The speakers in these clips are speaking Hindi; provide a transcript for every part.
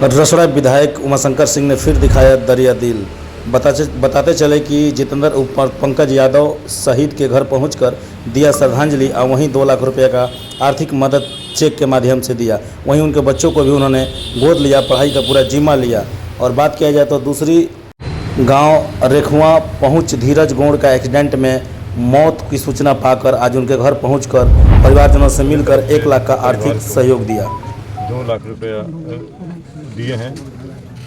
रसोड़ा विधायक उमाशंकर सिंह ने फिर दिखाया दरिया दिल। बताते चले कि जितेंद्र उर्फ पंकज यादव शहीद के घर पहुंचकर दिया श्रद्धांजलि और वहीं 2 लाख रुपये का आर्थिक मदद चेक के माध्यम से दिया। वहीं उनके बच्चों को भी उन्होंने गोद लिया, पढ़ाई का पूरा जिम्मा लिया। और बात किया जाए तो दूसरी गांव रेखुआ पहुंच धीरज गोंड का एक्सीडेंट में मौत की सूचना पाकर आज उनके घर पहुंचकर परिवारजनों से मिलकर 1 लाख का आर्थिक सहयोग दिया। 2 लाख रुपया दिए हैं।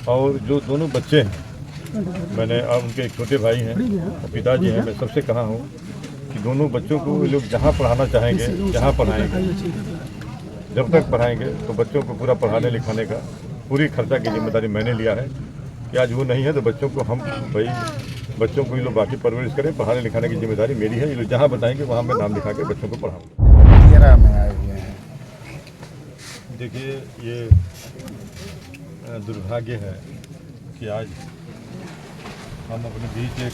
और जो दोनों बच्चे हैं, मैंने अब उनके एक छोटे भाई हैं और पिताजी हैं, मैं सबसे कहा हूँ कि दोनों बच्चों को ये लोग जहाँ पढ़ाना चाहेंगे जहाँ पढ़ाएंगे, जब तक पढ़ाएंगे तो बच्चों को पूरा पढ़ाने लिखाने का पूरी खर्चा की जिम्मेदारी मैंने लिया है कि आज वो नहीं है तो बच्चों को हम बच्चों को ये लोग बाकी परवरिश करें, पढ़ाने लिखाने की जिम्मेदारी मेरी है। ये लोग जहाँ बताएंगे वहाँ मैं नाम लिखा के बच्चों को पढ़ाऊँगा। देखिए, ये दुर्भाग्य है कि आज हम अपने बीच एक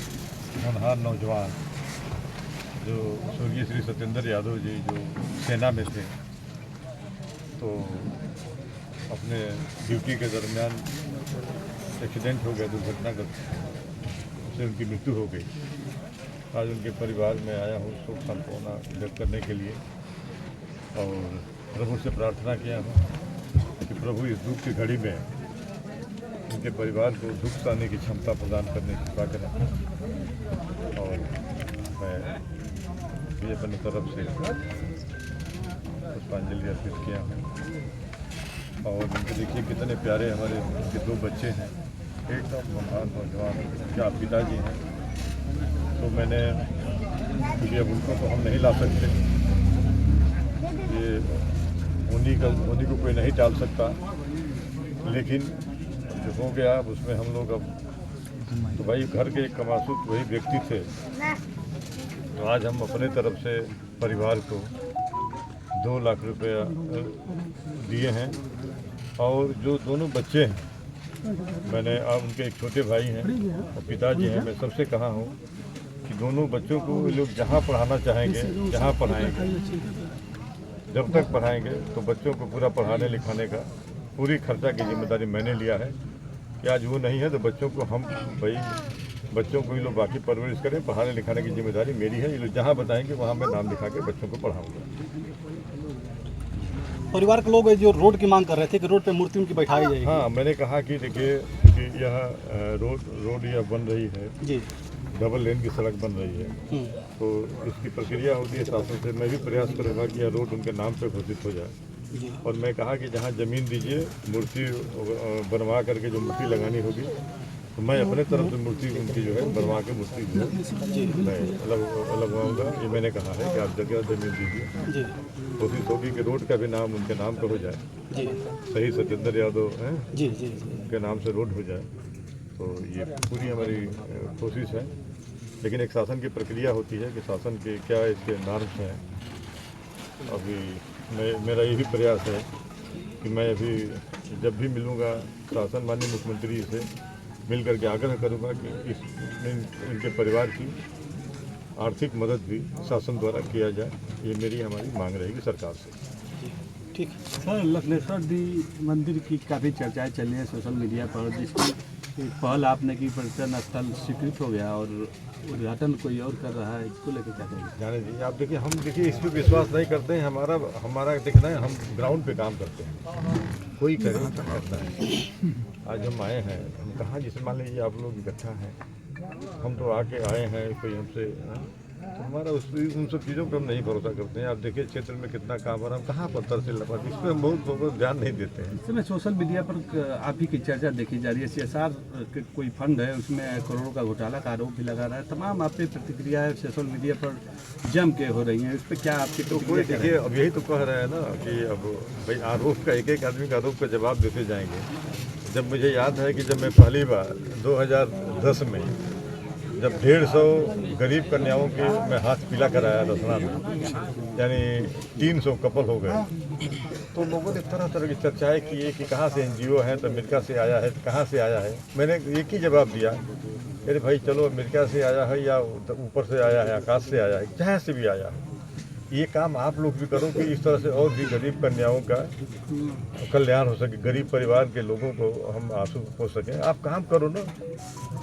होनहार नौजवान जो स्वर्गीय श्री सत्येंद्र यादव जी जो सेना में थे, तो अपने ड्यूटी के दरमियान एक्सीडेंट हो गया, दुर्घटनाग्रस्त, उससे उनकी मृत्यु हो गई। आज उनके परिवार में आया हूँ शोक संपूर्ण व्यक्त करने के लिए और प्रभु से प्रार्थना किया हूँ कि प्रभु इस दुख की घड़ी में उनके परिवार को दुख सहने की क्षमता प्रदान करने की कृपा करें। और मैं भी अपनी तरफ से पुष्पांजलि अर्पित किया हूँ। और उनके देखिए कितने प्यारे हमारे उनके 2 बच्चे हैं, एकदम महान नौजवान, क्या पिताजी हैं। तो मैंने क्योंकि अब उनको तो हम नहीं ला सकते, ये उन्हीं को कोई नहीं टाल सकता, लेकिन जो हो गया अब उसमें हम लोग अब तो भाई घर के एक कमासुत वही व्यक्ति थे। तो आज हम अपने तरफ से परिवार को 2 लाख रुपया दिए हैं। और जो दोनों बच्चे हैं, मैंने अब उनके एक छोटे भाई हैं और पिताजी हैं, मैं सबसे कहा हूँ कि दोनों बच्चों को ये लोग जहाँ पढ़ाना चाहेंगे जहाँ पढ़ाएंगे, जब तक पढ़ाएंगे तो बच्चों को पूरा पढ़ाने लिखाने का पूरी खर्चा की जिम्मेदारी मैंने लिया है कि आज वो नहीं है तो बच्चों को हम बच्चों को ये लोग बाकी परवरिश करें, पढ़ाने लिखाने की जिम्मेदारी मेरी है। ये लोग जहाँ बताएंगे वहाँ मैं नाम लिखा के बच्चों को पढ़ाऊँगा। परिवार के लोग जो रोड की मांग कर रहे थे कि रोड पे मूर्ति उनकी बैठाई जाएगी। हाँ, मैंने कहा कि देखिए कि यह रोड यह बन रही है जी, डबल लेन की सड़क बन रही है, तो इसकी प्रक्रिया होती है शासन से। मैं भी प्रयास करूँगा कि यह रोड उनके नाम पे घोषित हो जाए। और मैं कहा कि जहाँ ज़मीन दीजिए, मूर्ति बनवा करके जो मूर्ति लगानी होगी तो मैं अपने तरफ से मूर्ति उनकी जो है बनवा के मूर्ति जो है मैं लगवाऊँगा। ये मैंने कहा है कि आप जगह ज़मीन दीजिए, कोशिश होगी कि रोड का भी नाम उनके नाम पर हो जाए, सही सत्येंद्र यादव हैं उनके नाम से रोड हो जाए। तो ये पूरी हमारी कोशिश है, लेकिन एक शासन की प्रक्रिया होती है कि शासन के क्या इसके नॉर्म्स हैं। अभी मेरा यही प्रयास है कि मैं अभी जब भी मिलूँगा शासन माननीय मुख्यमंत्री से मिल करके आग्रह करूँगा कि इनके परिवार की आर्थिक मदद भी शासन द्वारा किया जाए। ये मेरी हमारी मांग रहेगी सरकार से। ठीक सर, लखनेश्वर दी मंदिर की काफ़ी चर्चाएं चल रही हैं सोशल मीडिया पर, जिसकी पहल आपने की, पर्यटन स्थल स्वीकृत हो गया और उद्घाटन कोई और कर रहा है, इसको लेकर क्या कहेंगे? जाने दीजिए, आप देखिए, हम देखिए इस पर विश्वास नहीं करते हैं। हमारा देखना है, हम ग्राउंड पे काम करते हैं, कोई करे करता है। आज हम आए हैं, हम कहाँ जिसे मान लीजिए आप लोग इकट्ठा हैं, हम तो आके आए हैं, कोई हमसे तो हमारा उन सब चीज़ों पर हम नहीं भरोसा करते हैं। आप देखिए क्षेत्र में कितना काम हो रहा है, हम कहाँ पत्थर से लपा, इस पर हम बहुत ध्यान नहीं देते हैं। इस समय सोशल मीडिया पर आप ही की चर्चा देखी जा रही है, CSR के कोई फंड है उसमें करोड़ों का घोटाला का आरोप भी लगा रहा है। तमाम आपकी प्रतिक्रियाएं सोशल मीडिया पर जम के हो रही हैं, इस पर क्या आपकी तो कोई देखिए, अब यही तो कह रहे हैं ना कि अब भाई आरोप का एक आदमी का आरोप का जवाब देते जाएंगे। जब मुझे याद है कि जब मैं पहली बार 2010 में जब 150 गरीब कन्याओं के मैं हाथ पीला कराया रसना में, यानी 300 कपल हो गए, तो लोगों ने तरह तरह की चर्चाएं की कि कहाँ से NGO है, तो अमेरिका से आया है, कहाँ से आया है। मैंने एक ही जवाब दिया, अरे भाई चलो अमेरिका से आया है या ऊपर से आया है, आकाश से आया है, जहाँ से भी आया है, ये काम आप लोग भी करो कि इस तरह से और भी गरीब कन्याओं का कल्याण हो सके, गरीब परिवार के लोगों को हम आंसू हो सकें। आप काम करो ना,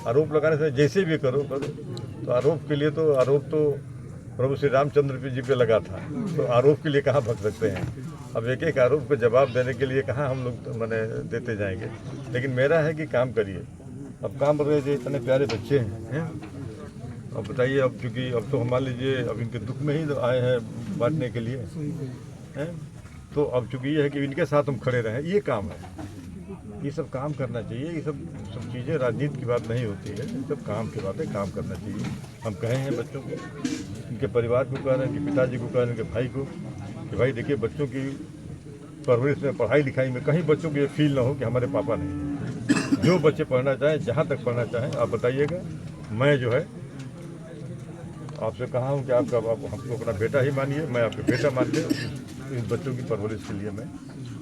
आरोप लगाने से जैसे भी करो। तो आरोप के लिए तो प्रभु श्री रामचंद्र जी पे लगा था, तो आरोप के लिए कहाँ भग सकते हैं। अब एक एक आरोप को जवाब देने के लिए कहाँ हम लोग मैंने देते जाएंगे। लेकिन मेरा है कि काम करिए। अब काम कर रहे थे, इतने प्यारे बच्चे हैं। अब बताइए, अब चूँकि अब तो मान लीजिए अब इनके दुख में ही तो आए हैं बांटने के लिए हैं, तो अब चूँकि ये है कि इनके साथ हम खड़े रहें, ये काम है। ये सब काम करना चाहिए। ये सब चीज़ें राजनीति की बात नहीं होती है, ये सब काम की बात है, काम करना चाहिए। हम कहे हैं बच्चों को, इनके परिवार को कह रहे हैं, कि पिताजी को कह रहे हैं, इनके भाई को, कि भाई देखिए बच्चों की परवरिश में, पढ़ाई लिखाई में कहीं बच्चों को ये फील ना हो कि हमारे पापा नहीं है। जो बच्चे पढ़ना चाहें, जहाँ तक पढ़ना चाहें, आप बताइएगा। मैं जो है आपसे कहा हूँ कि आप हमको अपना बेटा ही मानिए, मैं आपके बेटा मान लिया। इन बच्चों की परवरिश के लिए मैं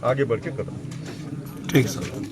आगे बढ़ के कर रहा हूँ। ठीक सर।